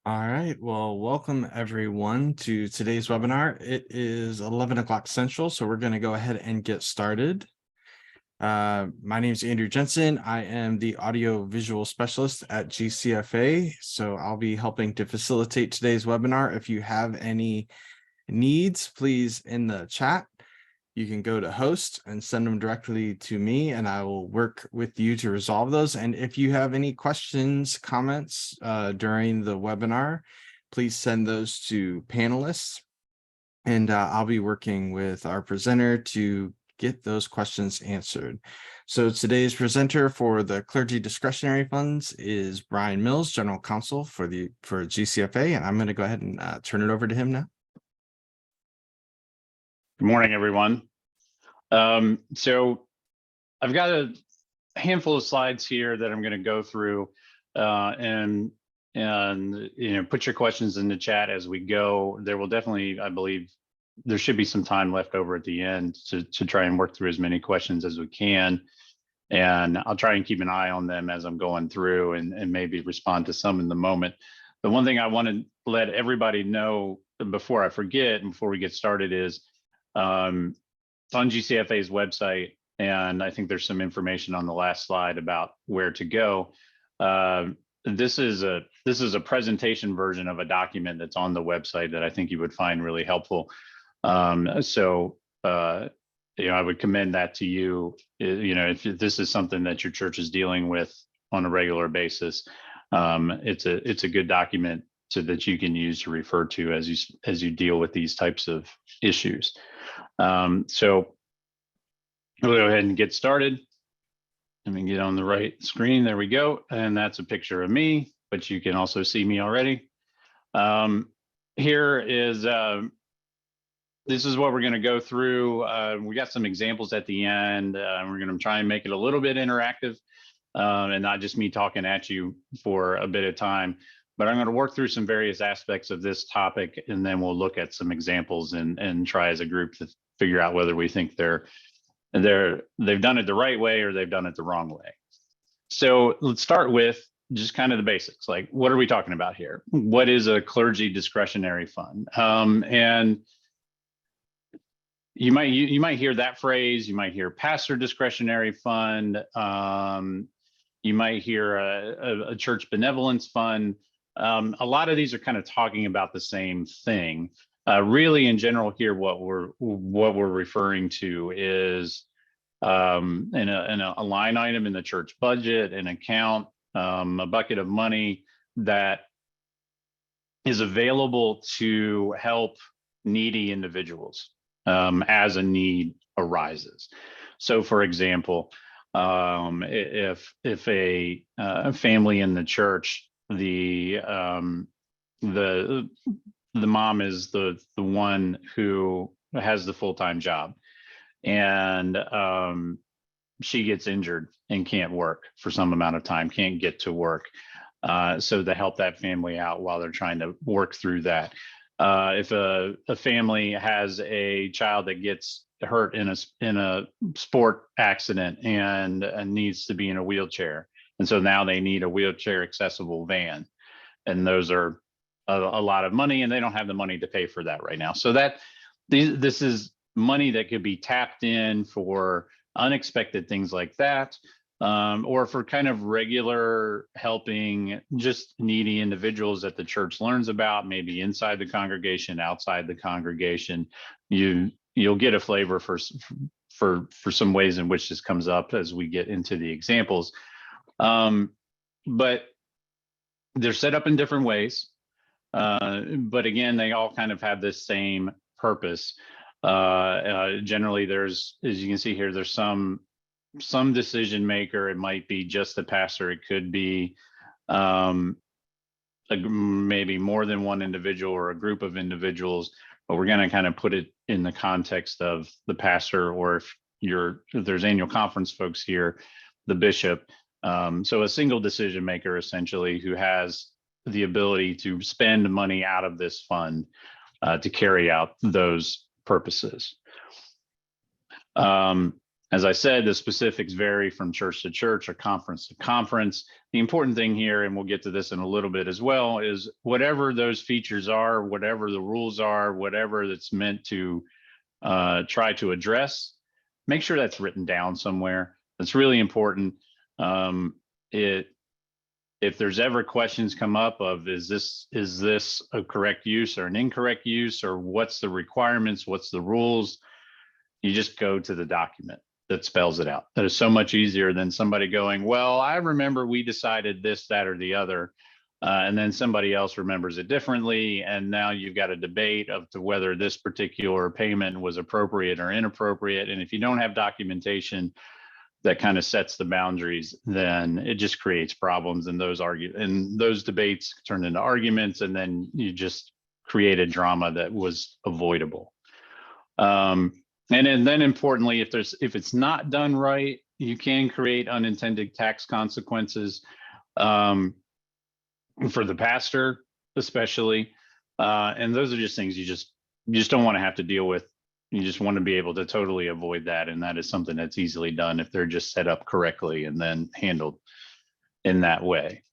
All right, well, welcome everyone to today's webinar. It is 11 o'clock Central, so we're going to go ahead and get started. My name is Andrew Jensen. I am the audio visual specialist at GCFA, so I'll be helping to facilitate today's webinar. If you have any needs, please in the chat. You can go to host and send them directly to me, and I will work with you to resolve those. And if you have any questions, comments during the webinar, please send those to panelists. And I'll be working with our presenter to get those questions answered. So today's presenter for the Clergy Discretionary Funds is Bryan Mills, General Counsel for GCFA, and I'm going to go ahead and turn it over to him now. Good morning, everyone. So I've got a handful of slides here that I'm going to go through and put your questions in the chat as we go. There will definitely, I believe, there should be some time left over at the end to try and work through as many questions as we can. And I'll try and keep an eye on them as I'm going through and maybe respond to some in the moment. The one thing I want to let everybody know before I forget and before we get started is on GCFA's website, and I think there's some information on the last slide about where to go. This is a presentation version of a document that's on the website that I think you would find really helpful. I would commend that to you. If this is something that your church is dealing with on a regular basis, it's a good document that you can use to refer to as you deal with these types of issues. So we'll go ahead and get started. Let me get on the right screen. There we go. And that's a picture of me, but you can also see me already. Here is, this is what we're going to go through. We got some examples at the end. We're going to try and make it a little bit interactive and not just me talking at you for a bit of time. But I'm going to work through some various aspects of this topic, and then we'll look at some examples and try as a group to figure out whether we think they've done it the right way or they've done it the wrong way. So let's start with just kind of the basics. Like, what are we talking about here? What is a clergy discretionary fund? And you might hear that phrase. You might hear pastor discretionary fund. You might hear a church benevolence fund. A lot of these are kind of talking about the same thing. Really, in general, here what we're referring to is in a line item in the church budget, an account, a bucket of money that is available to help needy individuals as a need arises. So, for example, if a family in the church, the mom is the one who has the full-time job, and she gets injured and can't work for some amount of time, can't get to work. So to help that family out while they're trying to work through that. If a family has a child that gets hurt in a sport accident and needs to be in a wheelchair, and so now they need a wheelchair accessible van, and those are a lot of money, and they don't have the money to pay for that right now. So this is money that could be tapped in for unexpected things like that, or for kind of regular helping just needy individuals that the church learns about, maybe inside the congregation, outside the congregation. You'll get a flavor for some ways in which this comes up as we get into the examples. But they're set up in different ways. But again, they all kind of have this same purpose. Generally, there's, as you can see here, there's some decision maker. It might be just the pastor. It could be maybe more than one individual or a group of individuals. But we're going to kind of put it in the context of the pastor, or if there's annual conference folks here, the bishop. So a single decision maker, essentially, who has the ability to spend money out of this fund to carry out those purposes. As I said, the specifics vary from church to church or conference to conference. The important thing here, and we'll get to this in a little bit as well, is whatever those features are, whatever the rules are, whatever that's meant to try to address, make sure that's written down somewhere. That's really important. If there's ever questions come up of, is this a correct use or an incorrect use, or what's the requirements, what's the rules, you just go to the document that spells it out. That is so much easier than somebody going, well, I remember we decided this, that, or the other. And then somebody else remembers it differently. And now you've got a debate of to whether this particular payment was appropriate or inappropriate. And if you don't have documentation that kind of sets the boundaries, then it just creates problems, and those debates turn into arguments, and then you just create a drama that was avoidable. And then importantly, if it's not done right, you can create unintended tax consequences for the pastor, especially. And those are just things you just don't want to have to deal with. You just want to be able to totally avoid that. And that is something that's easily done if they're just set up correctly and then handled in that way.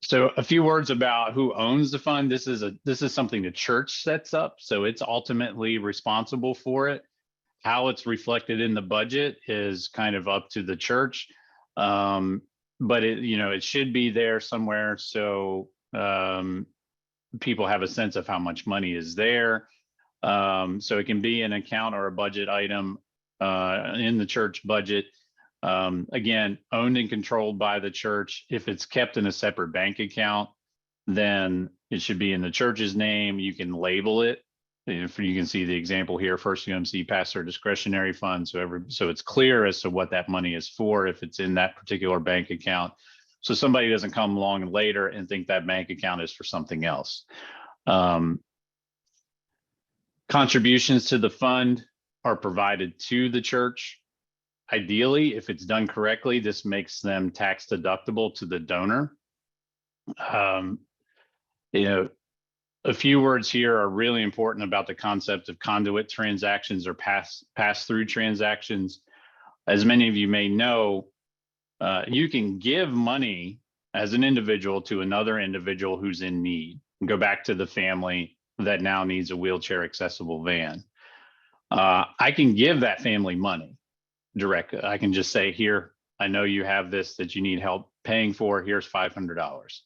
So a few words about who owns the fund. This is something the church sets up, so it's ultimately responsible for it. How it's reflected in the budget is kind of up to the church, but it should be there somewhere, so people have a sense of how much money is there. So it can be an account or a budget item in the church budget. Again, owned and controlled by the church. If it's kept in a separate bank account, then it should be in the church's name. You can label it. If you can see the example here, First UMC Pastor Discretionary Fund. So it's clear as to what that money is for if it's in that particular bank account. So somebody doesn't come along later and think that bank account is for something else. Contributions to the fund are provided to the church. Ideally, if it's done correctly, this makes them tax deductible to the donor. A few words here are really important about the concept of conduit transactions or pass-through transactions. As many of you may know, you can give money as an individual to another individual who's in need. Go back to the family that now needs a wheelchair accessible van. I can give that family money direct. I can just say, here, I know you have this that you need help paying for. Here's $500.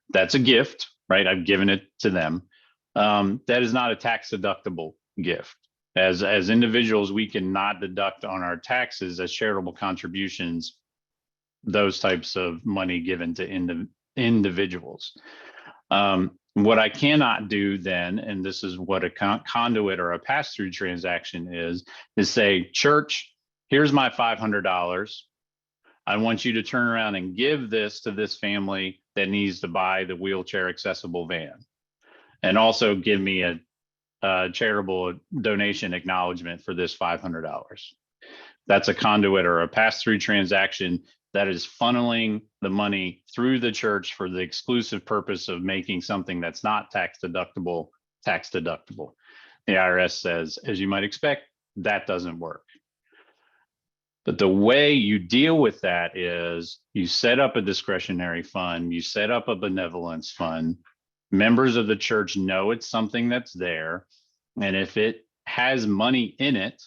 That's a gift, right? I've given it to them. That is not a tax deductible gift. As individuals, we cannot deduct on our taxes as charitable contributions those types of money given to individuals. What I cannot do then, and this is what a conduit or a pass-through transaction is say, church, here's my $500. I want you to turn around and give this to this family that needs to buy the wheelchair accessible van. And also give me a charitable donation acknowledgement for this $500. That's a conduit or a pass-through transaction that is funneling the money through the church for the exclusive purpose of making something that's not tax deductible, tax deductible. The IRS says, as you might expect, that doesn't work. But the way you deal with that is you set up a discretionary fund, you set up a benevolence fund. Members of the church know it's something that's there. And if it has money in it,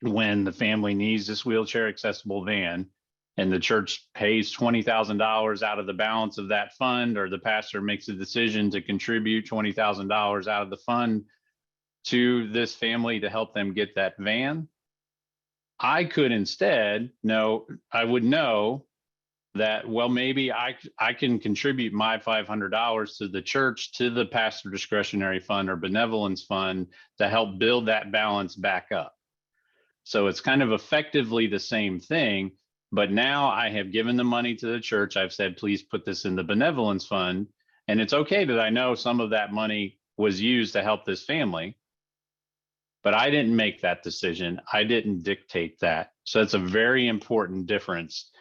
when the family needs this wheelchair accessible van, and the church pays $20,000 out of the balance of that fund, or the pastor makes a decision to contribute $20,000 out of the fund to this family to help them get that van, I could instead I would know that, well, maybe I can contribute my $500 to the church, to the pastor discretionary fund or benevolence fund to help build that balance back up. So it's kind of effectively the same thing. But now I have given the money to the church. I've said, please put this in the benevolence fund. And it's okay that I know some of that money was used to help this family, but I didn't make that decision. I didn't dictate that. So that's a very important difference.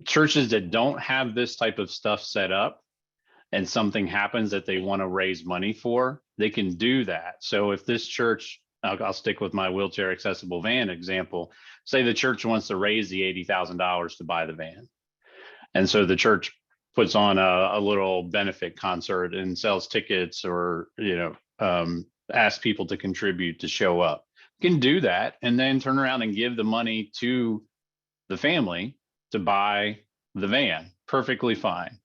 Churches that don't have this type of stuff set up, and something happens that they want to raise money for, they can do that. So if this church, I'll stick with my wheelchair accessible van example, say the church wants to raise the $80,000 to buy the van. And so the church puts on a little benefit concert and sells tickets, or, ask people to contribute to show up. You can do that and then turn around and give the money to the family to buy the van. Perfectly fine.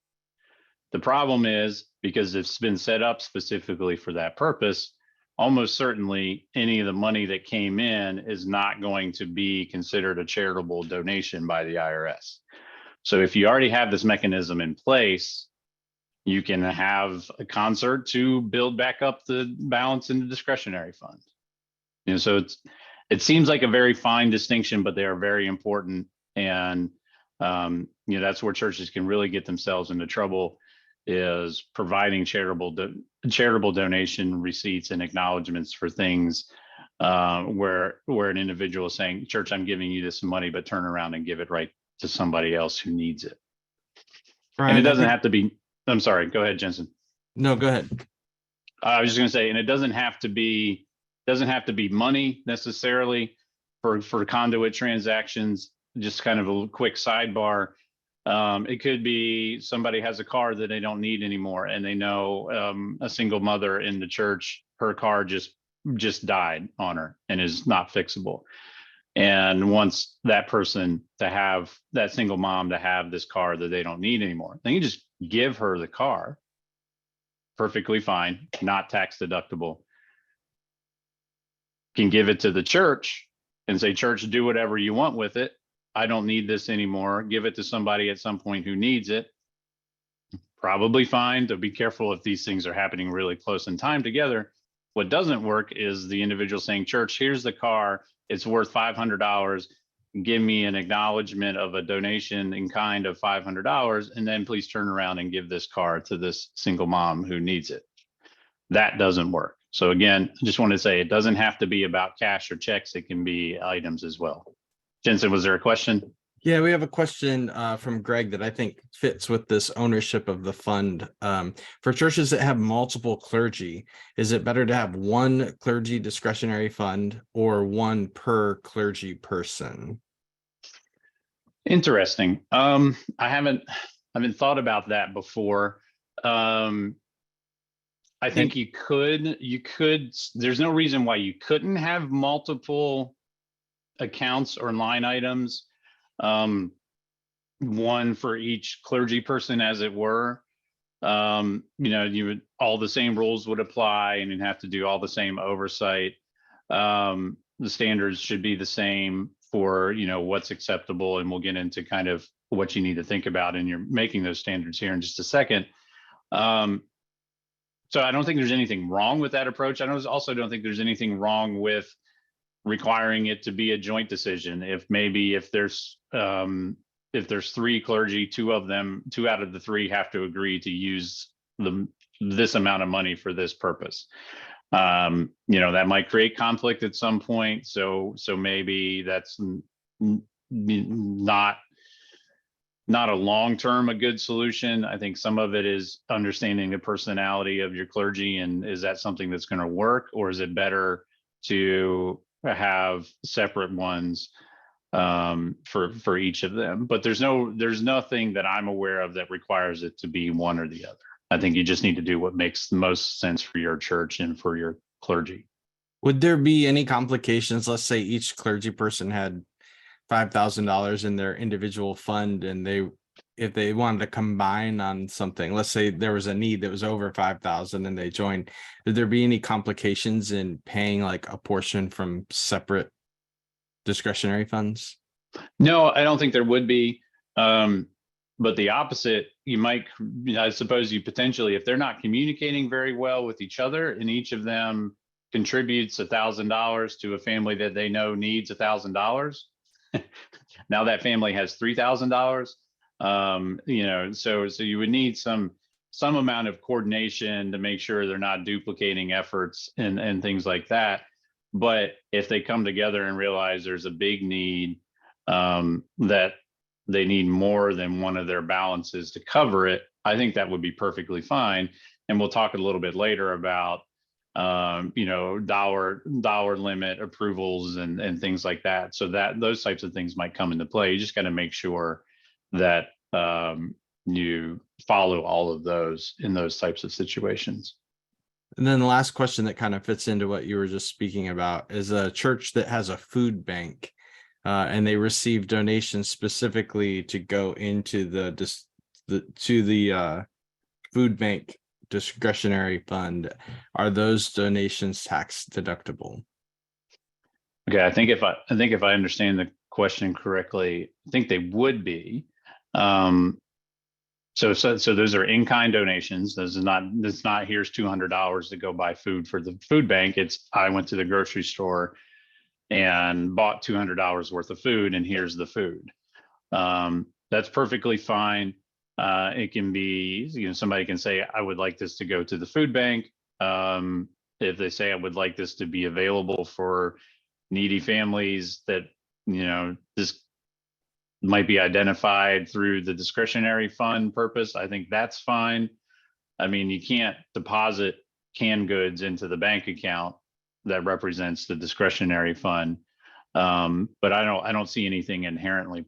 The problem is, because it's been set up specifically for that purpose, almost certainly any of the money that came in is not going to be considered a charitable donation by the IRS. So if you already have this mechanism in place, you can have a concert to build back up the balance in the discretionary fund. So it seems like a very fine distinction, but they are very important. And that's where churches can really get themselves into trouble, is providing charitable donation receipts and acknowledgments for things where an individual is saying, "Church, I'm giving you this money," but turn around and give it right to somebody else who needs it. Bryan, and it doesn't have to be. I'm sorry. Go ahead, Jensen. No, go ahead. I was just going to say, and it doesn't have to be money necessarily for conduit transactions. Just kind of a quick sidebar. It could be somebody has a car that they don't need anymore, and they know a single mother in the church, her car just died on her and is not fixable. And wants that person to have, that single mom to have this car that they don't need anymore. Then you just give her the car. Perfectly fine, not tax deductible. Can give it to the church and say, "Church, do whatever you want with it. I don't need this anymore." Give it to somebody at some point who needs it. Probably fine. To be careful if these things are happening really close in time together. What doesn't work is the individual saying, "Church, here's the car. It's worth $500. Give me an acknowledgement of a donation in kind of $500, and then please turn around and give this car to this single mom who needs it." That doesn't work. So again, I just want to say, it doesn't have to be about cash or checks. It can be items as well. Jensen, was there a question? Yeah, we have a question from Greg that I think fits with this ownership of the fund. For churches that have multiple clergy, is it better to have one clergy discretionary fund or one per clergy person? Interesting. I haven't thought about that before. I think you could, there's no reason why you couldn't have multiple accounts or line items. One for each clergy person, as it were. You would, all the same rules would apply, and you'd have to do all the same oversight. The standards should be the same for, what's acceptable, and we'll get into kind of what you need to think about in your making those standards here in just a second. So I don't think there's anything wrong with that approach. I also don't think there's anything wrong with requiring it to be a joint decision. If there's three clergy, two out of the three have to agree to use this amount of money for this purpose. That might create conflict at some point. So maybe that's not a long-term a good solution. I think some of it is understanding the personality of your clergy, and is that something that's going to work, or is it better to have separate ones for each of them? But there's nothing that I'm aware of that requires it to be one or the other. I think you just need to do what makes the most sense for your church and for your clergy. Would there be any complications? Let's say each clergy person had $5,000 in their individual fund, and if they wanted to combine on something, let's say there was a need that was over 5,000 and they joined, would there be any complications in paying like a portion from separate discretionary funds? No, I don't think there would be. But the opposite, I suppose you potentially, if they're not communicating very well with each other, and each of them contributes $1,000 to a family that they know needs $1,000, now that family has $3,000. So you would need some amount of coordination to make sure they're not duplicating efforts and things like that. But if they come together and realize there's a big need that they need more than one of their balances to cover it, I think that would be perfectly fine. And we'll talk a little bit later about, dollar limit approvals and things like that. So that those types of things might come into play. You just got to make sure that you follow all of those in those types of situations. And then the last question that kind of fits into what you were just speaking about is a church that has a food bank, and they receive donations specifically to go into the food bank discretionary fund. Are those donations tax deductible? Okay, I think if I understand the question correctly, I think they would be. So those are in-kind donations. This is not here's $200 to go buy food for the food bank. It's I went to the grocery store and bought $200 worth of food, and here's the food. That's perfectly fine. It can be, somebody can say, I would like this to go to the food bank. If they say I would like this to be available for needy families that, this might be identified through the discretionary fund purpose, I think that's fine. I mean, you can't deposit canned goods into the bank account that represents the discretionary fund. But I don't see anything inherently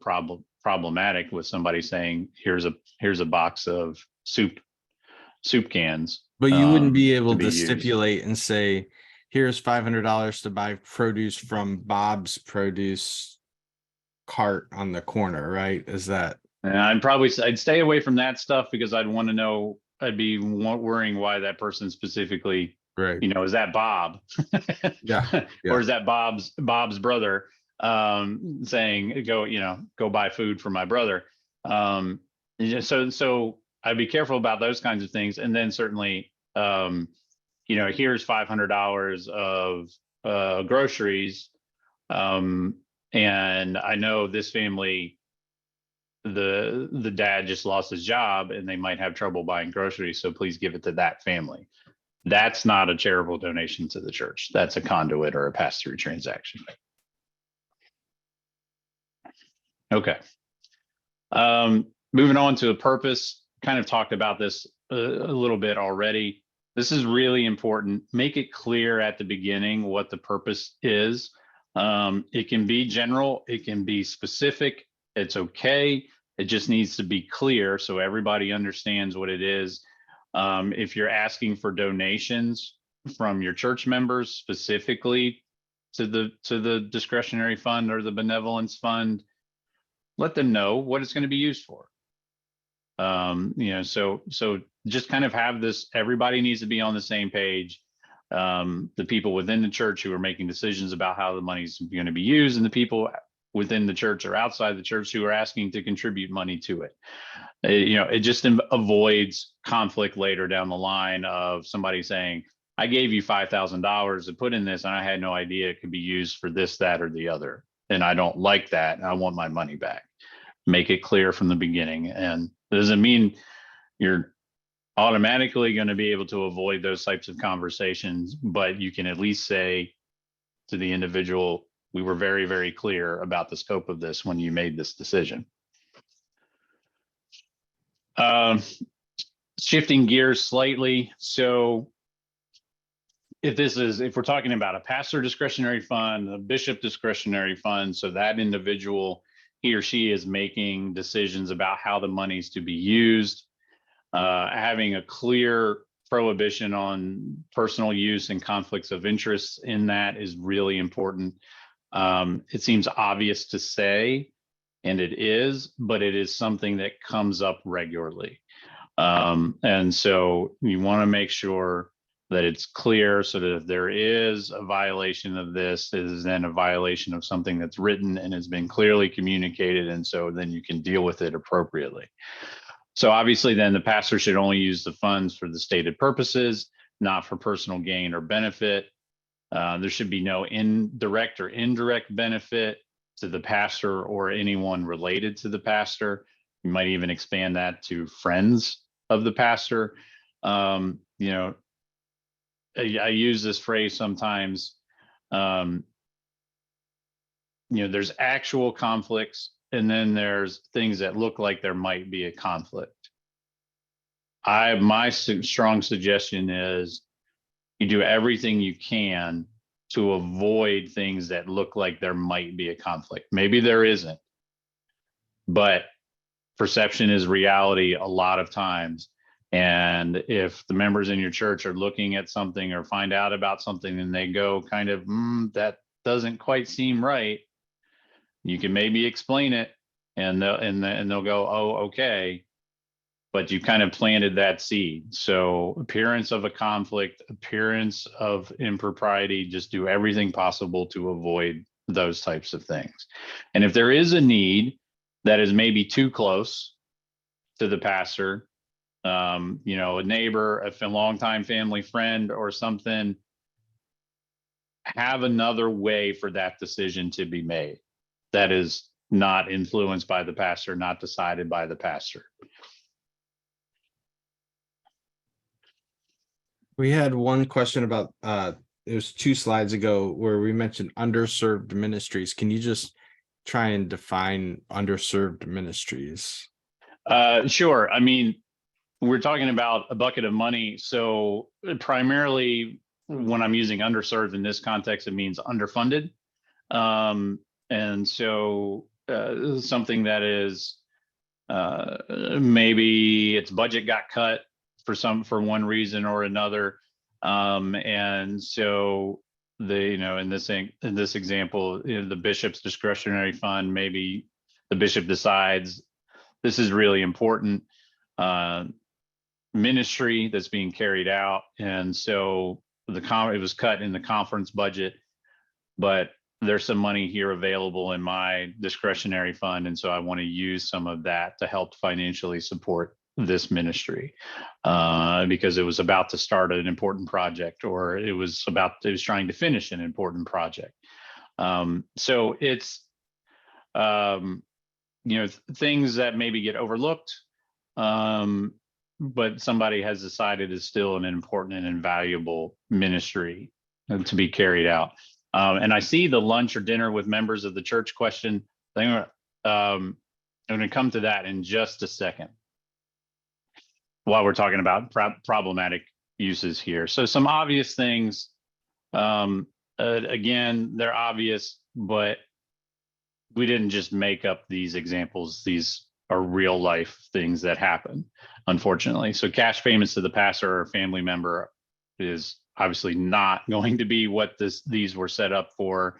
problematic with somebody saying, here's a box of soup cans. But you wouldn't be to able be to used. stipulate and say, here's $500 to buy produce from Bob's produce cart on the corner, right? Is that? And I'd stay away from that stuff because I'd want to know, I'd be worrying why that person specifically, Right. is that Bob? Yeah. Or is that Bob's brother saying, go buy food for my brother? So I'd be careful about those kinds of things. And then certainly, here's $500 of groceries. And I know this family, the dad just lost his job and they might have trouble buying groceries. So please give it to that family. That's not a charitable donation to the church. That's a conduit or a pass-through transaction. Okay. Moving on to a purpose, kind of talked about this a little bit already. This is really important. Make it clear at the beginning what the purpose is. It can be general, it can be specific. It's okay. It just needs to be clear so everybody understands what it is. If you're asking for donations from your church members specifically to the discretionary fund or the benevolence fund, let them know what it's going to be used for. So just kind of have this, everybody needs to be on the same page. The people within the church who are making decisions about how the money is going to be used, and the people within the church or outside the church who are asking to contribute money to it. It just avoids conflict later down the line of somebody saying, I gave you $5,000 to put in this and I had no idea it could be used for this, that, or the other. And I don't like that. And I want my money back. Make it clear from the beginning. And it doesn't mean you're automatically going to be able to avoid those types of conversations, but you can at least say to the individual, we were very, very clear about the scope of this when you made this decision. Shifting gears slightly. So if we're talking about a pastor discretionary fund, a bishop discretionary fund, so that individual, he or she is making decisions about how the money is to be used, having a clear prohibition on personal use and conflicts of interest in that is really important. It seems obvious to say, and it is, but it is something that comes up regularly. And so you want to make sure that it's clear so that if there is a violation of this, it is then a violation of something that's written and has been clearly communicated. And so then you can deal with it appropriately. So obviously then the pastor should only use the funds for the stated purposes, not for personal gain or benefit. There should be no direct or indirect benefit to the pastor or anyone related to the pastor. You might even expand that to friends of the pastor. I use this phrase sometimes. There's actual conflicts and then there's things that look like there might be a conflict. My strong suggestion is you do everything you can to avoid things that look like there might be a conflict. Maybe there isn't, but perception is reality a lot of times. And if the members in your church are looking at something or find out about something and they go kind of, that doesn't quite seem right, you can maybe explain it and they'll go, oh, okay. But you kind of planted that seed. So appearance of a conflict, appearance of impropriety, just do everything possible to avoid those types of things. And if there is a need that is maybe too close to the pastor, a neighbor, a longtime family friend or something, have another way for that decision to be made that is not influenced by the pastor, not decided by the pastor. We had one question about, it was 2 slides ago where we mentioned underserved ministries. Can you just try and define underserved ministries? Sure. I mean, we're talking about a bucket of money. So primarily when I'm using underserved in this context, it means underfunded. And so something that is maybe its budget got cut for one reason or another. And so in this example, the bishop's discretionary fund, maybe the bishop decides this is really important ministry that's being carried out. And so it was cut in the conference budget, but there's some money here available in my discretionary fund. And so I want to use some of that to help financially support this ministry because it was about to start an important project, or it was trying to finish an important project. So it's, things that maybe get overlooked, but somebody has decided is still an important and invaluable ministry to be carried out. And I see the lunch or dinner with members of the church question. I'm going to come to that in just a second while we're talking about problematic uses here. So some obvious things, again, they're obvious, but we didn't just make up these examples. These are real life things that happen, unfortunately. So cash payments to the pastor or family member is obviously not going to be what these were set up for.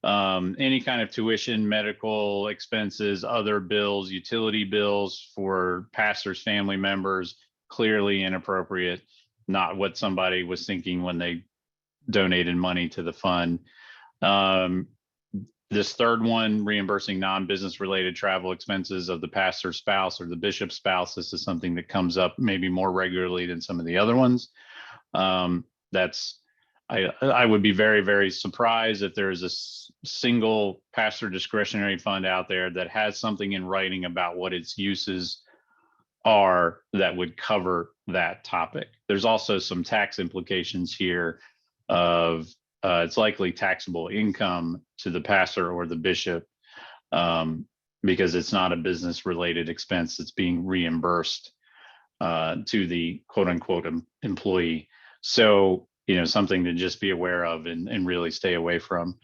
Any kind of tuition, medical expenses, other bills, utility bills for pastors, family members, clearly inappropriate, not what somebody was thinking when they donated money to the fund. This third one, reimbursing non-business related travel expenses of the pastor's spouse or the bishop's spouse. This is something that comes up maybe more regularly than some of the other ones. I would be very, very surprised if there is a single pastor discretionary fund out there that has something in writing about what its uses are that would cover that topic. There's also some tax implications here of it's likely taxable income to the pastor or the bishop because it's not a business related expense that's being reimbursed to the quote unquote employee. So, something to just be aware of and really stay away from.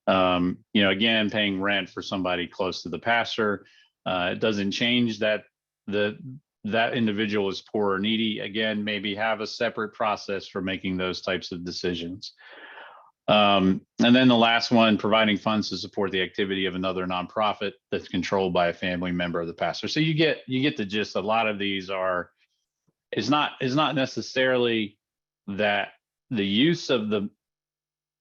Again, paying rent for somebody close to the pastor, it doesn't change that that individual is poor or needy. Again, maybe have a separate process for making those types of decisions. And then the last one, providing funds to support the activity of another nonprofit that's controlled by a family member of the pastor. So you get the gist. A lot of these is not necessarily that the use of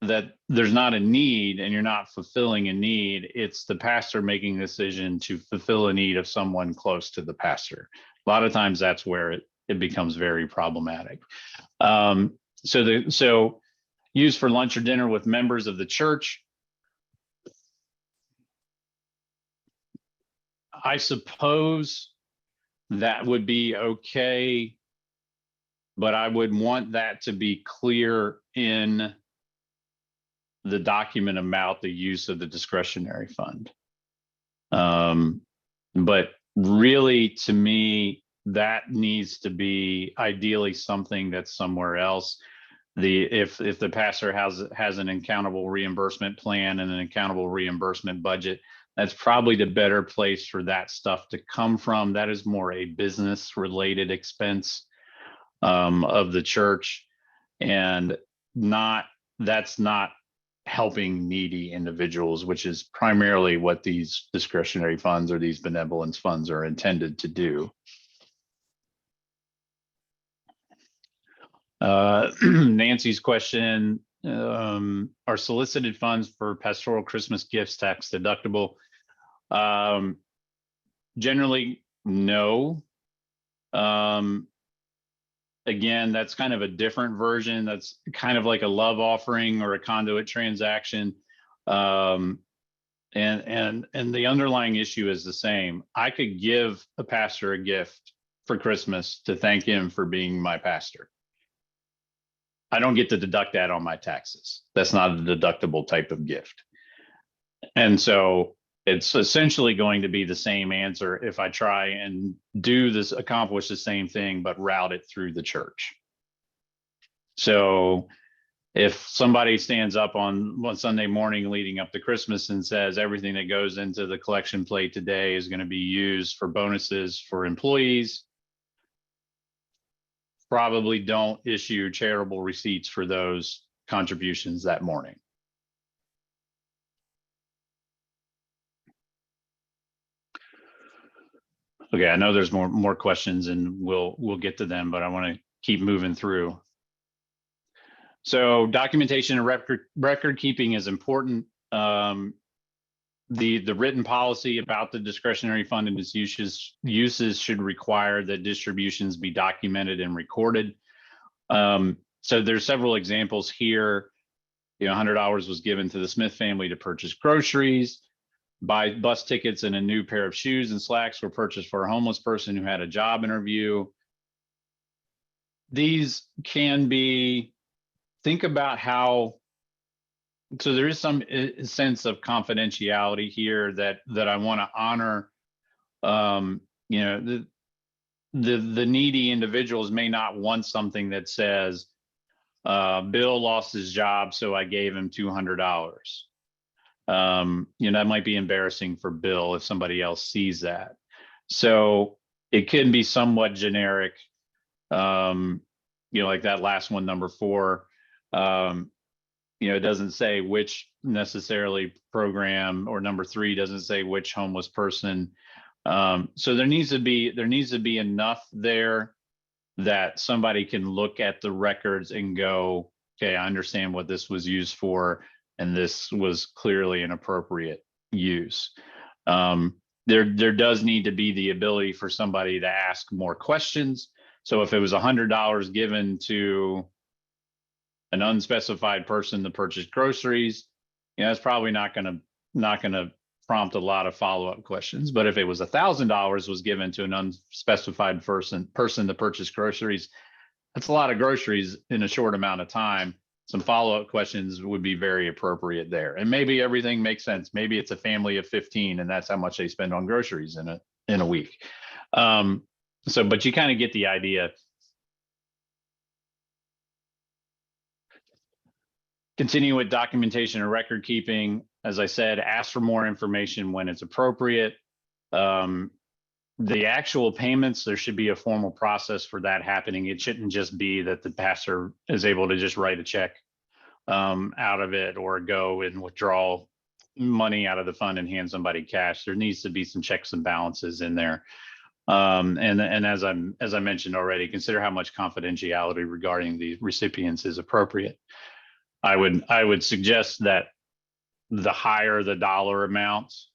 that there's not a need and you're not fulfilling a need. It's the pastor making a decision to fulfill a need of someone close to the pastor. A lot of times that's where it becomes very problematic. So used for lunch or dinner with members of the church. I suppose that would be okay, but I would want that to be clear in the document about the use of the discretionary fund. But really, to me, that needs to be ideally something that's somewhere else. If the pastor has an accountable reimbursement plan and an accountable reimbursement budget, that's probably the better place for that stuff to come from. That is more a business related expense of the church, and that's not helping needy individuals, which is primarily what these discretionary funds or these benevolence funds are intended to do. Nancy's question, are solicited funds for pastoral Christmas gifts tax deductible? Generally, no. Again, that's kind of a different version. That's kind of like a love offering or a conduit transaction. And the underlying issue is the same. I could give a pastor a gift for Christmas to thank him for being my pastor. I don't get to deduct that on my taxes. That's not a deductible type of gift. And so it's essentially going to be the same answer if I try and accomplish the same thing, but route it through the church. So if somebody stands up on one Sunday morning leading up to Christmas and says everything that goes into the collection plate today is going to be used for bonuses for employees, probably don't issue charitable receipts for those contributions that morning. Okay, I know there's more questions and we'll get to them, but I want to keep moving through. So documentation and record keeping is important. The written policy about the discretionary fund and its uses should require that distributions be documented and recorded. So there's several examples here. $100 was given to the Smith family to purchase groceries. Buy bus tickets and a new pair of shoes and slacks were purchased for a homeless person who had a job interview. These can be, think about how, so there is some sense of confidentiality here that I want to honor. The needy individuals may not want something that says, Bill lost his job, so I gave him $200. That might be embarrassing for Bill if somebody else sees that. So it can be somewhat generic. Like that last one, number 4, it doesn't say which necessarily program, or number 3 doesn't say which homeless person. So there needs to be enough there that somebody can look at the records and go, okay, I understand what this was used for, and this was clearly an appropriate use. There does need to be the ability for somebody to ask more questions. So if it was $100 given to an unspecified person to purchase groceries, it's probably not going to prompt a lot of follow-up questions. But if it was $1,000 was given to an unspecified person to purchase groceries, that's a lot of groceries in a short amount of time. Some follow-up questions would be very appropriate there. And maybe everything makes sense. Maybe it's a family of 15 and that's how much they spend on groceries in a week. But you kind of get the idea. Continue with documentation and record keeping. As I said, ask for more information when it's appropriate. The actual payments, there should be a formal process for that happening. It shouldn't just be that the pastor is able to just write a check out of it or go and withdraw money out of the fund and hand somebody cash. There needs to be some checks and balances in there. And as I mentioned already, consider how much confidentiality regarding the recipients is appropriate. I would suggest that the higher the dollar amounts,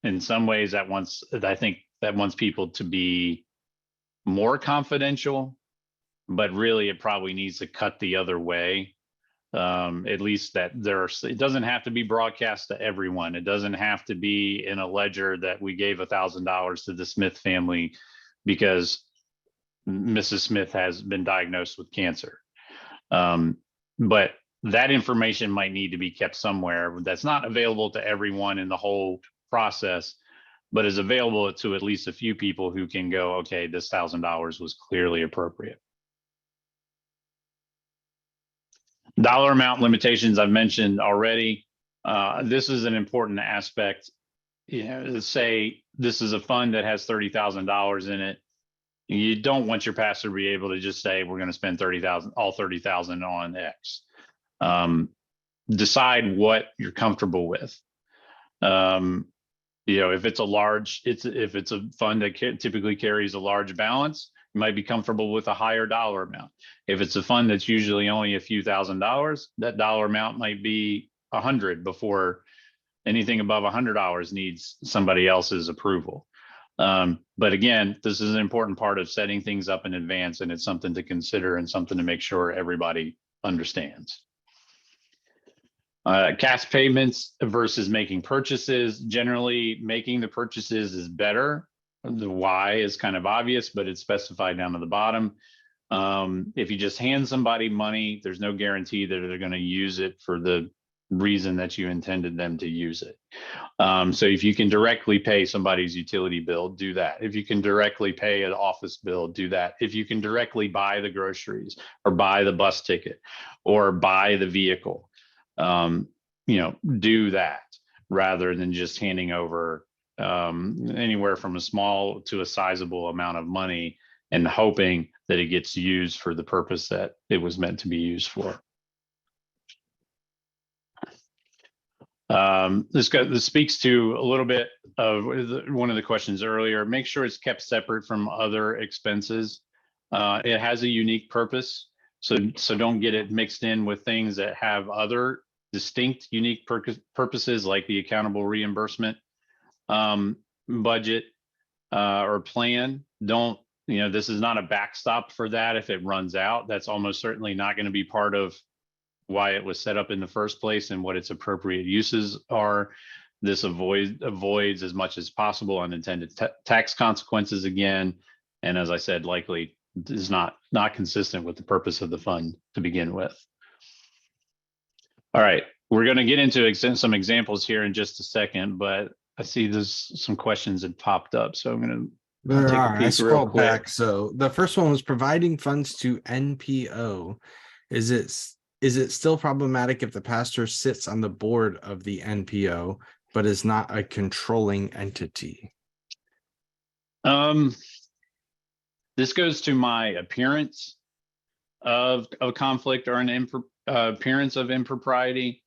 in some ways I think that wants people to be more confidential, but really it probably needs to cut the other way. At least that it doesn't have to be broadcast to everyone. It doesn't have to be in a ledger that we gave $1,000 to the Smith family because Mrs. Smith has been diagnosed with cancer. But that information might need to be kept somewhere that's not available to everyone in the whole process, but is available to at least a few people who can go, okay, this $1,000 was clearly appropriate. Dollar amount limitations I've mentioned already. This is an important aspect. Say this is a fund that has $30,000 in it. You don't want your pastor to be able to just say, we're going to spend all 30,000 on X. Decide what you're comfortable with. If it's a fund that typically carries a large balance, you might be comfortable with a higher dollar amount. If it's a fund that's usually only a few $1,000s, that dollar amount might be 100 before anything above $100 needs somebody else's approval. But again, this is an important part of setting things up in advance, and it's something to consider and something to make sure everybody understands. Cash payments versus making purchases. Generally, making the purchases is better. The why is kind of obvious, but it's specified down at the bottom. If you just hand somebody money, there's no guarantee that they're going to use it for the reason that you intended them to use it. So if you can directly pay somebody's utility bill, do that. If you can directly pay an office bill, do that. If you can directly buy the groceries or buy the bus ticket or buy the vehicle, do that rather than just handing over anywhere from a small to a sizable amount of money and hoping that it gets used for the purpose that it was meant to be used for. This speaks to a little bit of one of the questions earlier. Make sure it's kept separate from other expenses. It has a unique purpose, so don't get it mixed in with things that have other distinct, unique purposes, like the accountable reimbursement budget or plan. This is not a backstop for that. If it runs out, that's almost certainly not going to be part of why it was set up in the first place and what its appropriate uses are. This avoids as much as possible unintended tax consequences again. And as I said, likely is not consistent with the purpose of the fund to begin with. All right, we're going to get into some examples here in just a second, but I see there's some questions that popped up. So I'm going to take a peek. I scrolled back. So the first one was providing funds to NPO. Is it still problematic if the pastor sits on the board of the NPO, but is not a controlling entity? This goes to my appearance of conflict or an appearance of impropriety.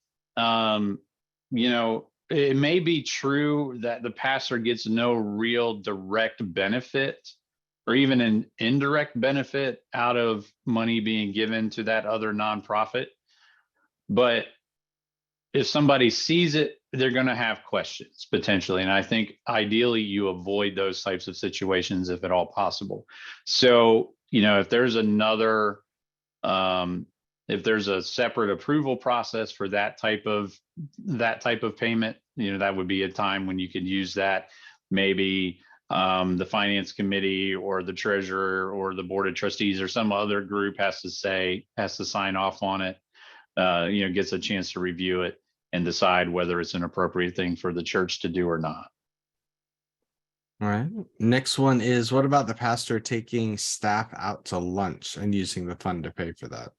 It may be true that the pastor gets no real direct benefit or even an indirect benefit out of money being given to that other nonprofit. But if somebody sees it, they're going to have questions potentially. And I think ideally you avoid those types of situations if at all possible. So, if there's if there's a separate approval process for that type of payment, that would be a time when you could use that. Maybe the finance committee or the treasurer or the board of trustees or some other group has to sign off on it, gets a chance to review it and decide whether it's an appropriate thing for the church to do or not. All right. Next one is, what about the pastor taking staff out to lunch and using the fund to pay for that?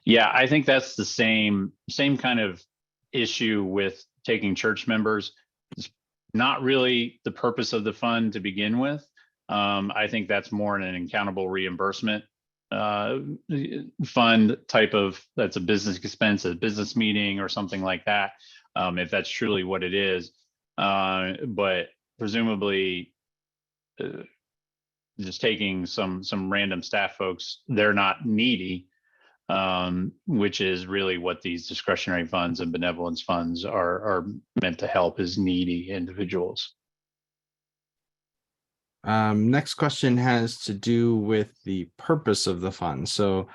Yeah, I think that's the same kind of issue with taking church members. It's not really the purpose of the fund to begin with. I think that's more an accountable reimbursement fund type of, that's a business expense, a business meeting or something like that, if that's truly what it is. But presumably just taking some random staff folks, they're not needy, which is really what these discretionary funds and benevolence funds are meant to help, is needy individuals. Next question has to do with the purpose of the fund. So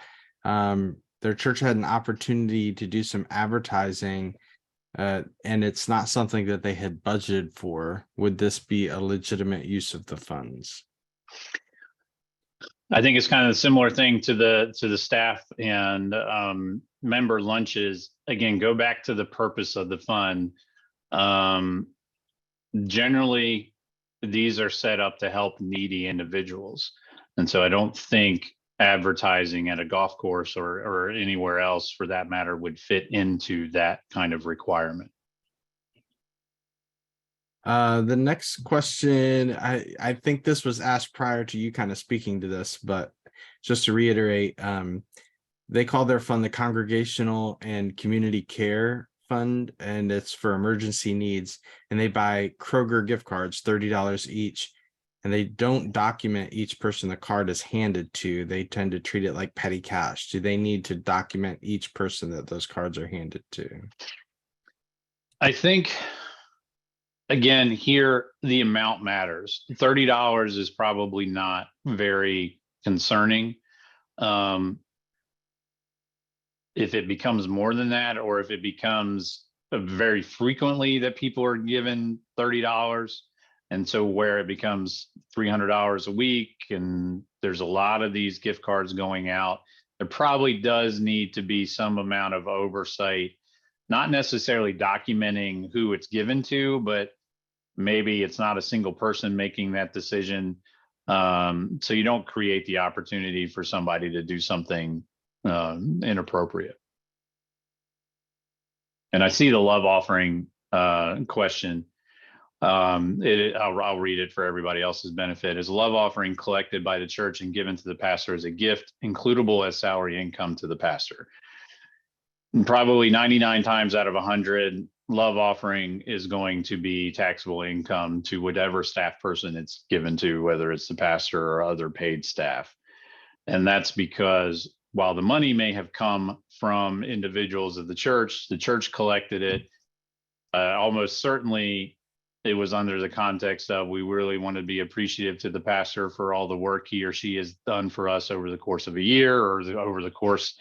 their church had an opportunity to do some advertising, and it's not something that they had budgeted for. Would this be a legitimate use of the funds? I think it's kind of a similar thing to the staff and member lunches. Again, go back to the purpose of the fund. generally these are set up to help needy individuals. And so I don't think advertising at a golf course or anywhere else for that matter would fit into that kind of requirement. The next question, I think this was asked prior to you kind of speaking to this, but just to reiterate, they call their fund the Congregational and Community Care Fund, and it's for emergency needs. And they buy Kroger gift cards, $30 each, and they don't document each person the card is handed to. They tend to treat it like petty cash. Do they need to document each person that those cards are handed to? I think, again, here the amount matters. $30 is probably not very concerning. If it becomes more than that, or if it becomes very frequently that people are given $30, and so where it becomes $300 a week, and there's a lot of these gift cards going out, there probably does need to be some amount of oversight, not necessarily documenting who it's given to, but maybe it's not a single person making that decision. So you don't create the opportunity for somebody to do something inappropriate. And I see the love offering question. I'll read it for everybody else's benefit. Is a love offering collected by the church and given to the pastor as a gift, includable as salary income to the pastor? And probably 99 times out of 100, love offering is going to be taxable income to whatever staff person it's given to, whether it's the pastor or other paid staff. And that's because while the money may have come from individuals of the church collected it. Almost certainly it was under the context of, we really want to be appreciative to the pastor for all the work he or she has done for us over the course of a year, or over the course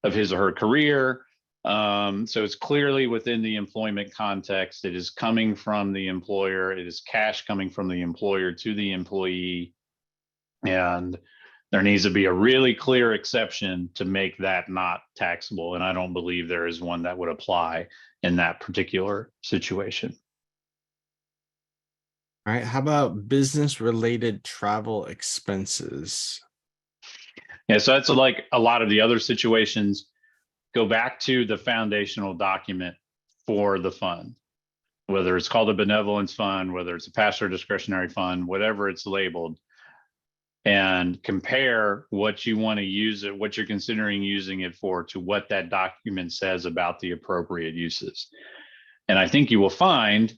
of his or her career. So it's clearly within the employment context. It is coming from the employer. It is cash coming from the employer to the employee. And there needs to be a really clear exception to make that not taxable. And I don't believe there is one that would apply in that particular situation. All right. How about business related travel expenses? Yeah, so that's like a lot of the other situations. Go back to the foundational document for the fund, whether it's called a benevolence fund, whether it's a pastor discretionary fund, whatever it's labeled, and compare what you want to use it, what you're considering using it for, to what that document says about the appropriate uses. And I think you will find,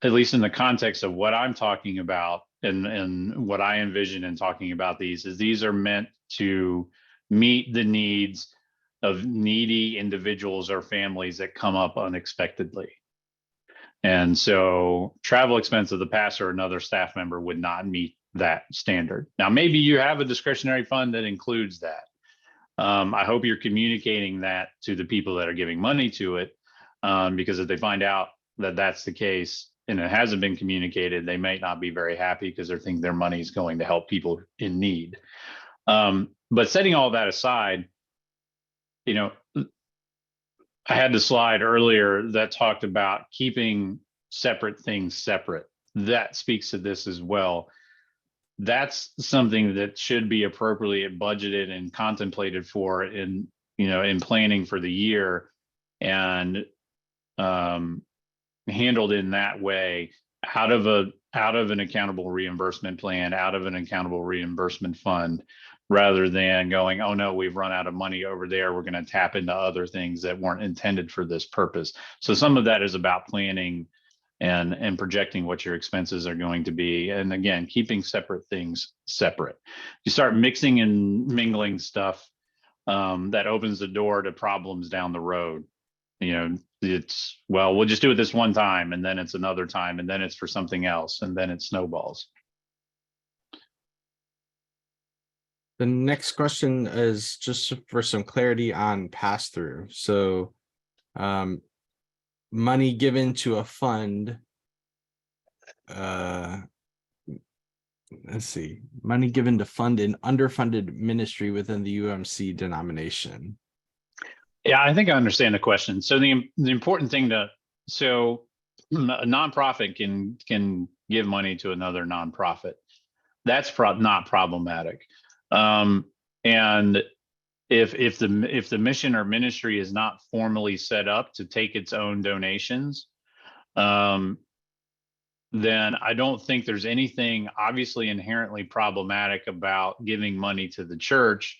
at least in the context of what I'm talking about and what I envision in talking about these, is these are meant to meet the needs of needy individuals or families that come up unexpectedly. And so travel expense of the pastor or another staff member would not meet that standard. Now, maybe you have a discretionary fund that includes that. I hope you're communicating that to the people that are giving money to it, because if they find out that that's the case and it hasn't been communicated, they might not be very happy because they think their money is going to help people in need. But setting all that aside, you know, I had the slide earlier that talked about keeping separate things separate. That speaks to this as well. That's something that should be appropriately budgeted and contemplated for in planning for the year, and handled in that way, out of an accountable reimbursement plan, out of an accountable reimbursement fund, rather than going, oh no, we've run out of money over there, we're going to tap into other things that weren't intended for this purpose. So some of that is about planning and projecting what your expenses are going to be. And again, keeping separate things separate. You start mixing and mingling stuff, that opens the door to problems down the road. It's, well, we'll just do it this one time, and then it's another time, and then it's for something else, and then it snowballs. The next question is just for some clarity on pass-through. So money given to a fund, let's see, money given to fund an underfunded ministry within the UMC denomination. Yeah, I think I understand the question. So the important thing so a nonprofit can give money to another nonprofit. That's not problematic. And if the mission or ministry is not formally set up to take its own donations, then I don't think there's anything obviously inherently problematic about giving money to the church,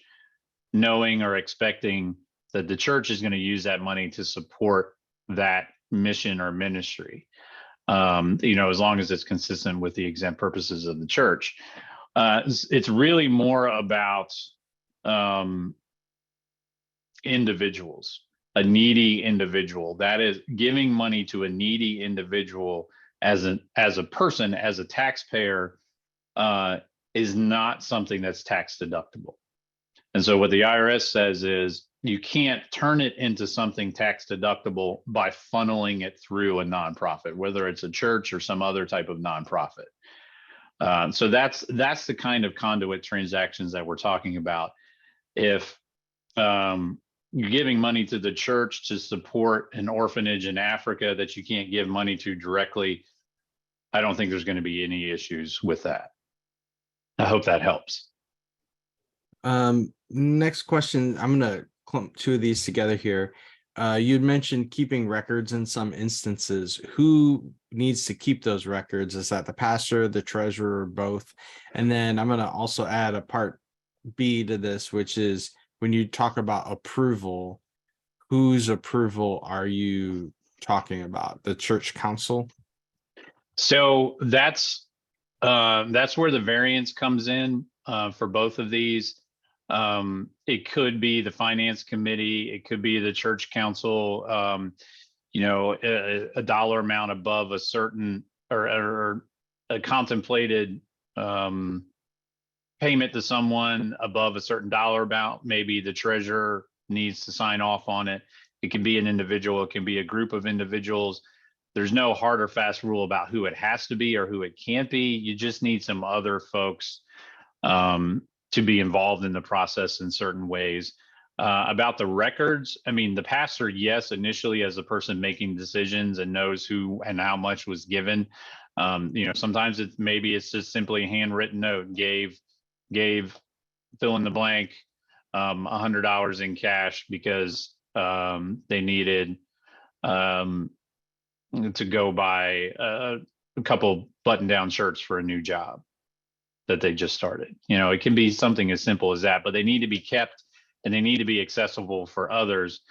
knowing or expecting that the church is going to use that money to support that mission or ministry. As long as it's consistent with the exempt purposes of the church. It's really more about individuals, a needy individual. That is, giving money to a needy individual as a person, as a taxpayer, is not something that's tax deductible. And so what the IRS says is you can't turn it into something tax deductible by funneling it through a nonprofit, whether it's a church or some other type of nonprofit. So that's the kind of conduit transactions that we're talking about. If you're giving money to the church to support an orphanage in Africa that you can't give money to directly, I don't think there's going to be any issues with that. I hope that helps. Next question. I'm going to clump two of these together here. You'd mentioned keeping records in some instances. Who needs to keep those records? Is that the pastor, the treasurer, or both? And then I'm going to also add a part B to this, which is when you talk about approval, whose approval are you talking about? The church council? So that's where the variance comes in for both of these. It could be the finance committee, it could be the church council, a dollar amount above a certain or a contemplated payment to someone above a certain dollar amount. Maybe the treasurer needs to sign off on it. It can be an individual, it can be a group of individuals. There's no hard or fast rule about who it has to be or who it can't be. You just need some other folks to be involved in the process in certain ways. About the records, I mean, the pastor, yes, initially as a person making decisions and knows who and how much was given. Sometimes it's just simply a handwritten note, gave fill in the blank $100 in cash because they needed to go buy a couple button-down shirts for a new job that they just started. It can be something as simple as that, but they need to be kept and they need to be accessible for others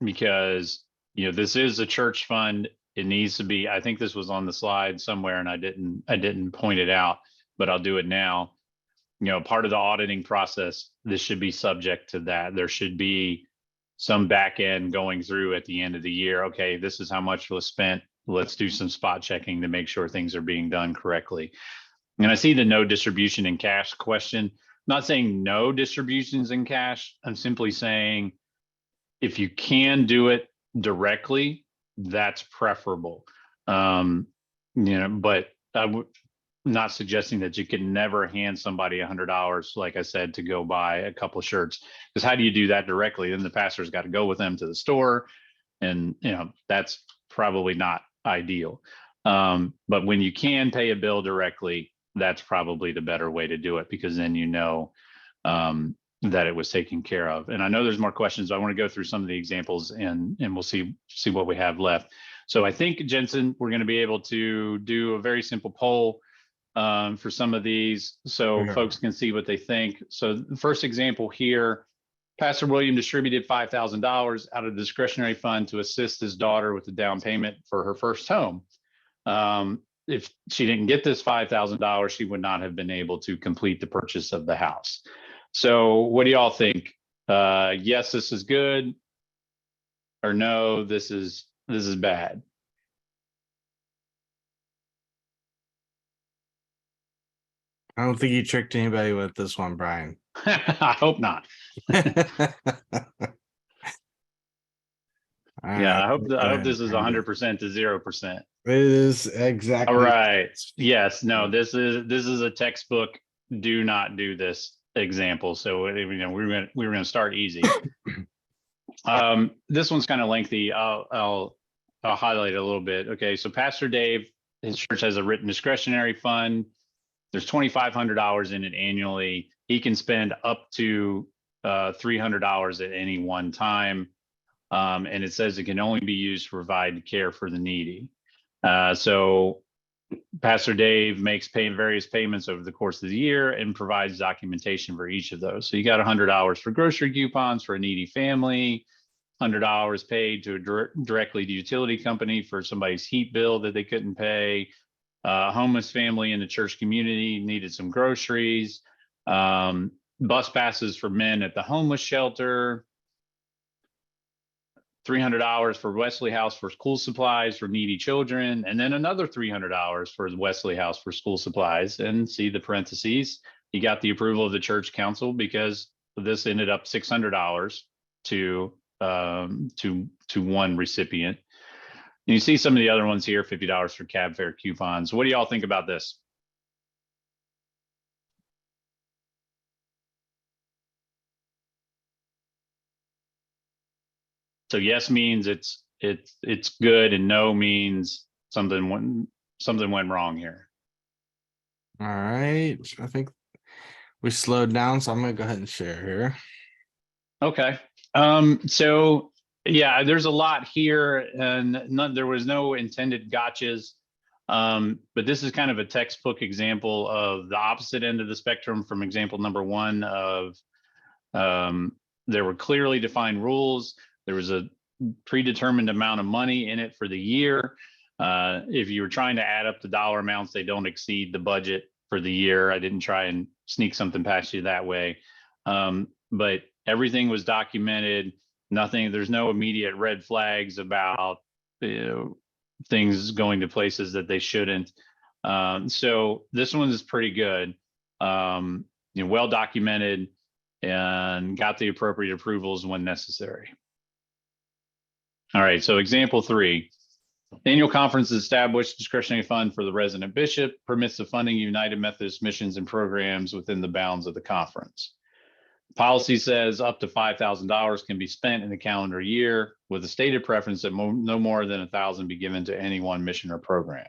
because this is a church fund. It needs to be. I think this was on the slide somewhere, and I didn't point it out, but I'll do it now. Part of the auditing process, this should be subject to that. There should be some back end going through at the end of the year. Okay, this is how much was spent. Let's do some spot checking to make sure things are being done correctly. And I see the no distribution in cash question. I'm not saying no distributions in cash. I'm simply saying if you can do it directly, that's preferable. But I'm not suggesting that you can never hand somebody $100, like I said, to go buy a couple of shirts. Because how do you do that directly? Then the pastor's got to go with them to the store, and that's probably not ideal. But when you can pay a bill directly, that's probably the better way to do it, because then that it was taken care of. And I know there's more questions. I want to go through some of the examples and we'll see what we have left. So I think, Jensen, we're going to be able to do a very simple poll for some of these so folks can see what they think. So the first example here, Pastor William distributed $5,000 out of the discretionary fund to assist his daughter with the down payment for her first home. If she didn't get this $5,000, she would not have been able to complete the purchase of the house. So what do y'all think? Yes, this is good, or no, this is bad? I don't think you tricked anybody with this one, Bryan. I hope not. I hope this is 100% to 0%. It is exactly. All right. Yes. No. This is a textbook. Do not do this example. So we're going to start easy. This one's kind of lengthy. I'll I'll highlight it a little bit. Okay, so Pastor Dave, his church has a written discretionary fund. There's $2,500 in it annually. He can spend up to $300 at any one time. And it says it can only be used to provide care for the needy. So Pastor Dave makes various payments over the course of the year and provides documentation for each of those. So you got $100 for grocery coupons for a needy family, $100 paid to directly to utility company for somebody's heat bill that they couldn't pay. A homeless family in the church community needed some groceries. Bus passes for men at the homeless shelter. $300 for Wesley House for school supplies for needy children, and then another $300 for the Wesley House for school supplies. And see the parentheses. He got the approval of the church council because this ended up $600 to one recipient. And you see some of the other ones here, $50 for cab fare coupons. What do y'all think about this? So yes means it's good, and no means something went wrong here. All right. I think we slowed down, so I'm going to go ahead and share here. Okay. So yeah, there's a lot here, and there was no intended gotchas. But this is kind of a textbook example of the opposite end of the spectrum from example number one of there were clearly defined rules. There was a predetermined amount of money in it for the year. If you were trying to add up the dollar amounts, they don't exceed the budget for the year. I didn't try and sneak something past you that way. But everything was documented. There's no immediate red flags about things going to places that they shouldn't. So this one is pretty good. Well documented and got the appropriate approvals when necessary. All right, so example 3. Annual conference is established discretionary fund for the resident bishop, permits the funding of United Methodist missions and programs within the bounds of the conference. Policy says up to $5,000 can be spent in the calendar year, with a stated preference that no more than $1,000 be given to any one mission or program.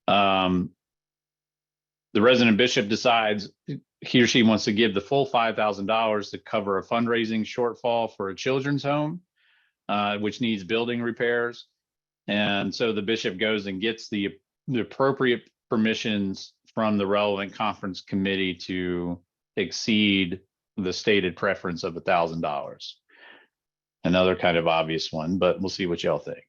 The resident bishop decides he or she wants to give the full $5,000 to cover a fundraising shortfall for a children's home, which needs building repairs. And so the bishop goes and gets the appropriate permissions from the relevant conference committee to exceed the stated preference of $1,000. Another kind of obvious one, but we'll see what y'all think.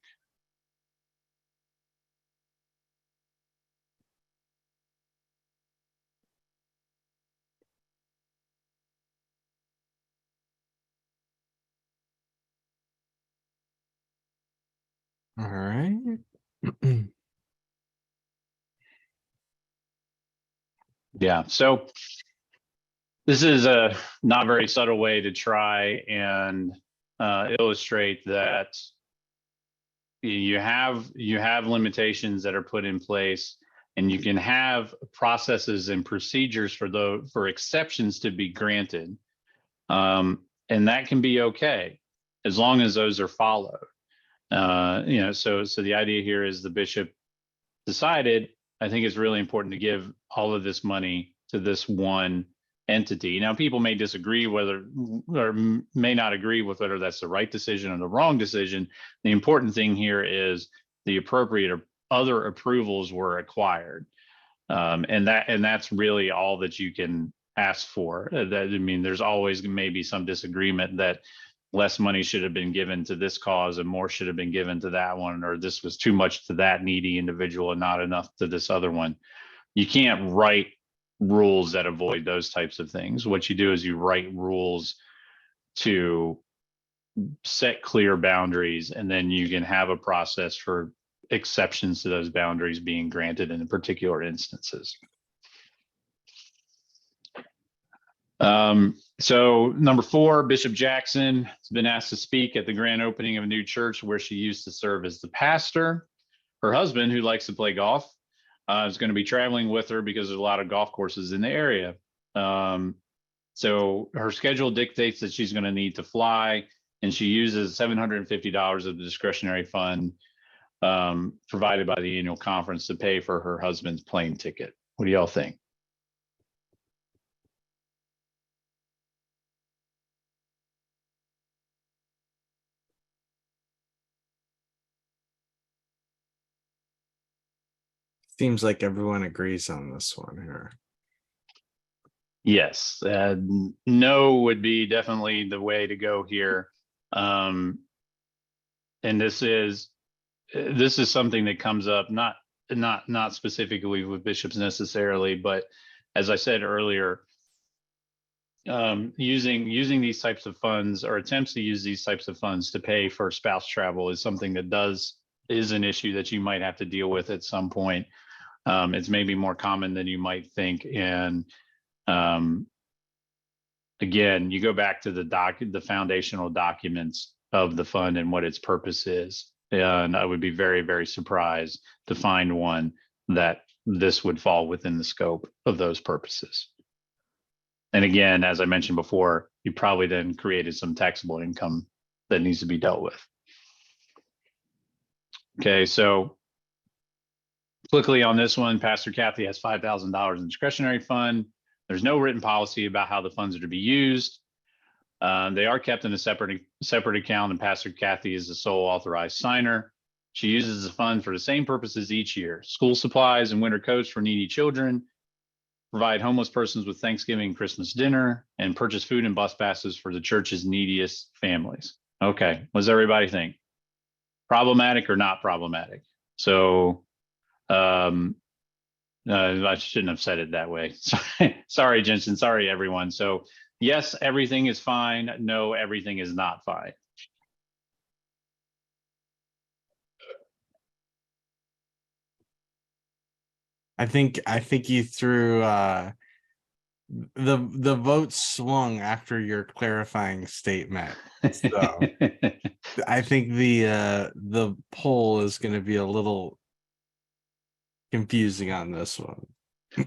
All right. Yeah, so this is a not very subtle way to try and illustrate that you have limitations that are put in place, and you can have processes and procedures for exceptions to be granted, and that can be okay as long as those are followed. So the idea here is the bishop decided, I think it's really important to give all of this money to this one entity. Now, people may disagree or may not agree with whether that's the right decision or the wrong decision. The important thing here is the appropriate or other approvals were acquired. And that's really all that you can ask for. There's always maybe some disagreement that less money should have been given to this cause and more should have been given to that one, or this was too much to that needy individual and not enough to this other one. You can't write rules that avoid those types of things. What you do is you write rules to set clear boundaries, and then you can have a process for exceptions to those boundaries being granted in particular instances. So number 4, Bishop Jackson has been asked to speak at the grand opening of a new church where she used to serve as the pastor. Her husband, who likes to play golf, is going to be traveling with her because there's a lot of golf courses in the area. So her schedule dictates that she's going to need to fly, and she uses $750 of the discretionary fund provided by the annual conference to pay for her husband's plane ticket. What do y'all think? Seems like everyone agrees on this one here. Yes, no would be definitely the way to go here. And this is something that comes up not specifically with bishops necessarily, but as I said earlier, using these types of funds or attempts to use these types of funds to pay for spouse travel is something that is an issue that you might have to deal with at some point. It's maybe more common than you might think. And again, you go back to the foundational documents of the fund and what its purpose is. And I would be very, very surprised to find one that this would fall within the scope of those purposes. And again, as I mentioned before, you probably then created some taxable income that needs to be dealt with. Okay, so quickly on this one, Pastor Kathy has $5,000 in discretionary fund. There's no written policy about how the funds are to be used. They are kept in a separate account, and Pastor Kathy is the sole authorized signer. She uses the fund for the same purposes each year: school supplies and winter coats for needy children, provide homeless persons with Thanksgiving and Christmas dinner, and purchase food and bus passes for the church's neediest families. Okay, what does everybody think? Problematic or not problematic? So I shouldn't have said it that way. Sorry, Jensen. Sorry, everyone. So yes, everything is fine. No, everything is not fine. I think you threw the vote swung after your clarifying statement. So I think the poll is going to be a little confusing on this one.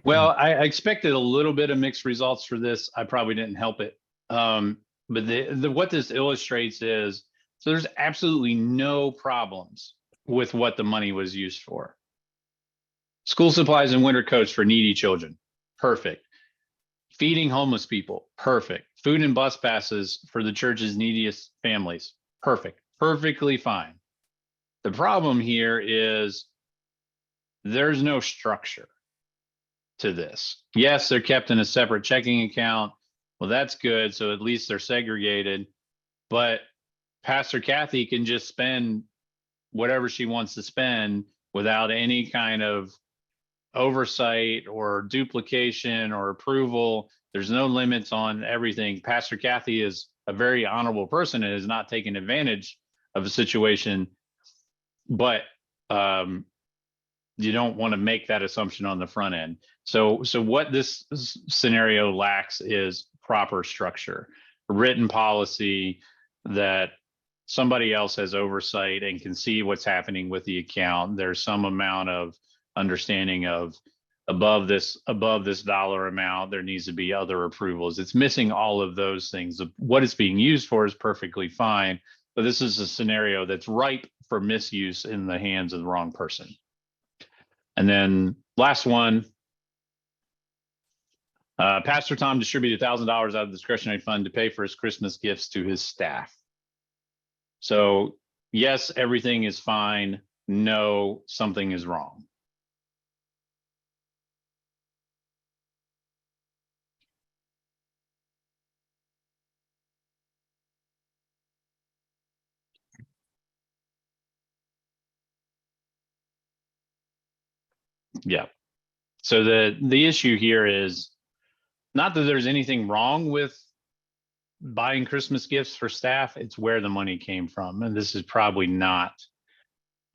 Well, I expected a little bit of mixed results for this. I probably didn't help it. But what this illustrates is, so there's absolutely no problems with what the money was used for. School supplies and winter coats for needy children, perfect. Feeding homeless people, perfect. Food and bus passes for the church's neediest families, perfect. Perfectly fine. The problem here is there's no structure to this. Yes, they're kept in a separate checking account. Well, that's good. So at least they're segregated. But Pastor Kathy can just spend whatever she wants to spend without any kind of oversight or duplication or approval. There's no limits on everything. Pastor Kathy is a very honorable person and is not taking advantage of a situation, but you don't want to make that assumption on the front end. So what this scenario lacks is proper structure, written policy that somebody else has oversight and can see what's happening with the account. There's some amount of understanding of above this dollar amount, there needs to be other approvals. It's missing all of those things. What it's being used for is perfectly fine, but this is a scenario that's ripe for misuse in the hands of the wrong person. And then last one, Pastor Tom distributed $1,000 out of the discretionary fund to pay for his Christmas gifts to his staff. So yes, everything is fine. No, something is wrong. Yeah. So the issue here is not that there's anything wrong with buying Christmas gifts for staff, it's where the money came from. And this is probably not,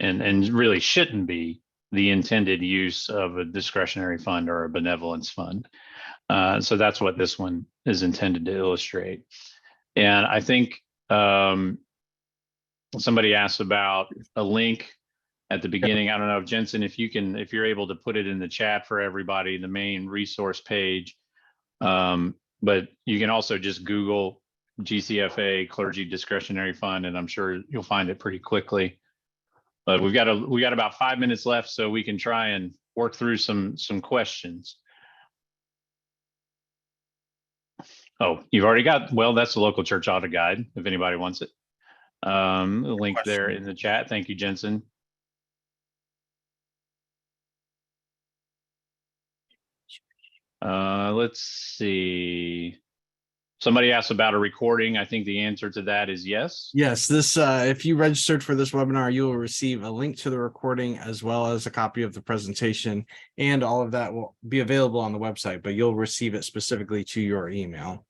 and really shouldn't be, the intended use of a discretionary fund or a benevolence fund. So that's what this one is intended to illustrate. And I think somebody asked about a link at the beginning. I don't know if Jensen, if you're able to put it in the chat for everybody, the main resource page. But you can also just Google GCFA Clergy Discretionary Fund, and I'm sure you'll find it pretty quickly. But we got about 5 minutes left, so we can try and work through some questions. Oh, you've already got, well, that's the local church audit guide, if anybody wants it. The link there in the chat. Thank you, Jensen. Let's see. Somebody asked about a recording. I think the answer to that is yes. Yes, this if you registered for this webinar, you will receive a link to the recording as well as a copy of the presentation, and all of that will be available on the website, but you'll receive it specifically to your email.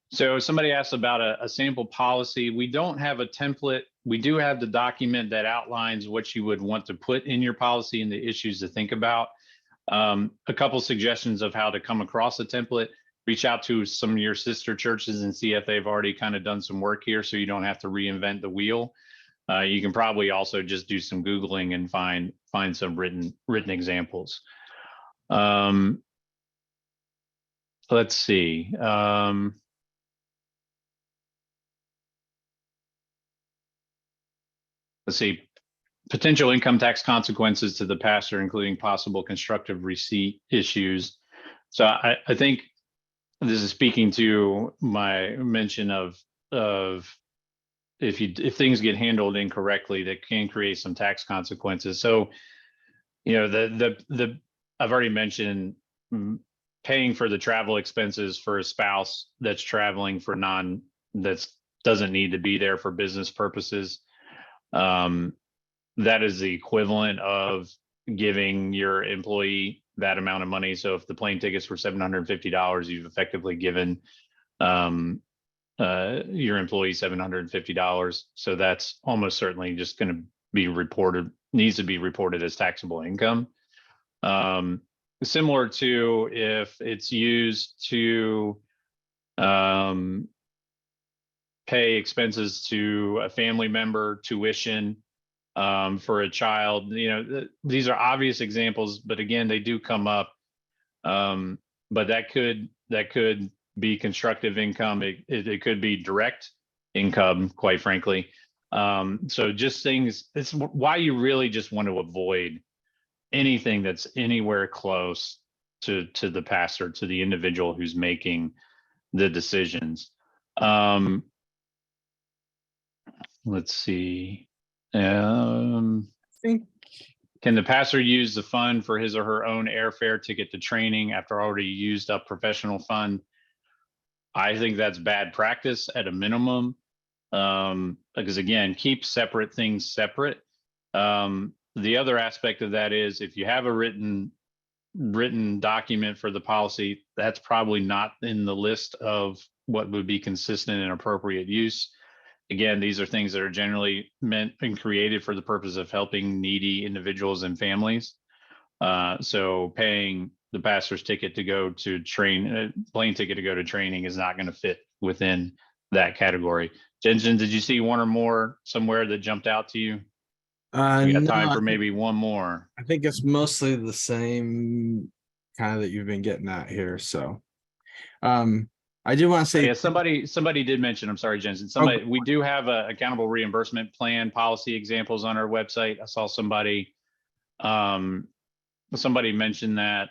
So somebody asked about a sample policy. We don't have a template. We do have the document that outlines what you would want to put in your policy and the issues to think about. A couple suggestions of how to come across a template. Reach out to some of your sister churches and see if they've already kind of done some work here, so you don't have to reinvent the wheel. You can probably also just do some Googling and find some written examples. Let's see. Let's see. Potential income tax consequences to the pastor, including possible constructive receipt issues. So I think this is speaking to my mention of if things get handled incorrectly, that can create some tax consequences. So, you know, I've already mentioned paying for the travel expenses for a spouse that's traveling for doesn't need to be there for business purposes. That is the equivalent of giving your employee that amount of money. So if the plane tickets were $750, you've effectively given your employee $750. So that's almost certainly just going to be needs to be reported as taxable income. Similar to if it's used to pay expenses to a family member, tuition for a child. You know, these are obvious examples, but again, they do come up. But that could be constructive income. It could be direct income, quite frankly. So just things, it's why you really just want to avoid anything that's anywhere close to the pastor, to the individual who's making the decisions. Let's see. I think, can the pastor use the fund for his or her own airfare to get to training after already used up professional fund? I think that's bad practice at a minimum, because again, keep separate things separate. The other aspect of that is if you have a written document for the policy, that's probably not in the list of what would be consistent and appropriate use. Again, these are things that are generally meant and created for the purpose of helping needy individuals and families. So paying the pastor's ticket to go to plane ticket to go to training is not going to fit within that category. Jensen, did you see one or more somewhere that jumped out to you? We got time for maybe one more. I think it's mostly the same kind of that you've been getting at here. So I do want to say, yeah, somebody did mention, I'm sorry, Jensen, we do have a accountable reimbursement plan policy examples on our website. I saw somebody mention that.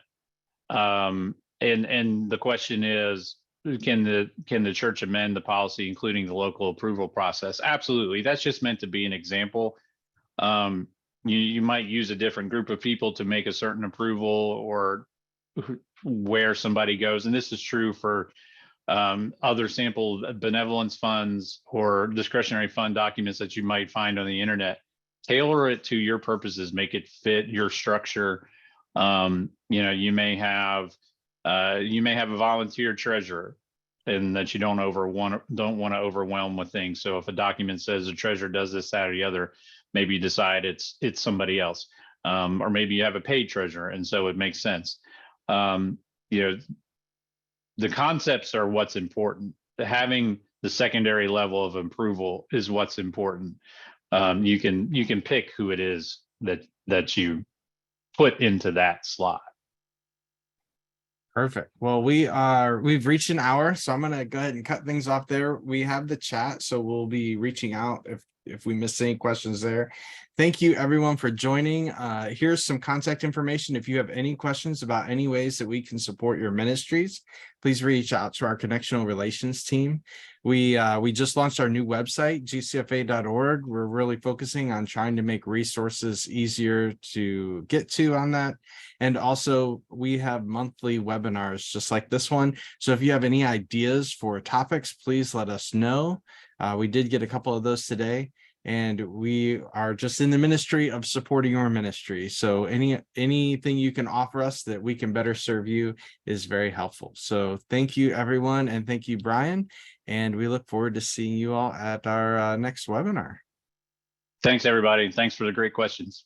And the question is, can the church amend the policy, including the local approval process? Absolutely. That's just meant to be an example. You might use a different group of people to make a certain approval or where somebody goes. And this is true for other sample benevolence funds or discretionary fund documents that you might find on the internet. Tailor it to your purposes, make it fit your structure. You know, you may have a volunteer treasurer, and that you don't want to overwhelm with things. So if a document says the treasurer does this, that, or the other, maybe you decide it's somebody else, or maybe you have a paid treasurer, and so it makes sense. You know, the concepts are what's important. Having the secondary level of approval is what's important. You can pick who it is that you put into that slot. Perfect. Well, we've reached an hour, so I'm gonna go ahead and cut things off there. We have the chat, so we'll be reaching out if we miss any questions there. Thank you everyone for joining. Here's some contact information. If you have any questions about any ways that we can support your ministries, please reach out to our connectional relations team. We just launched our new website, gcfa.org. We're really focusing on trying to make resources easier to get to on that. And also we have monthly webinars just like this one. So if you have any ideas for topics, please let us know. We did get a couple of those today, and we are just in the ministry of supporting your ministry. So anything you can offer us that we can better serve you is very helpful. So thank you everyone. And thank you, Bryan. And we look forward to seeing you all at our next webinar. Thanks, everybody. Thanks for the great questions.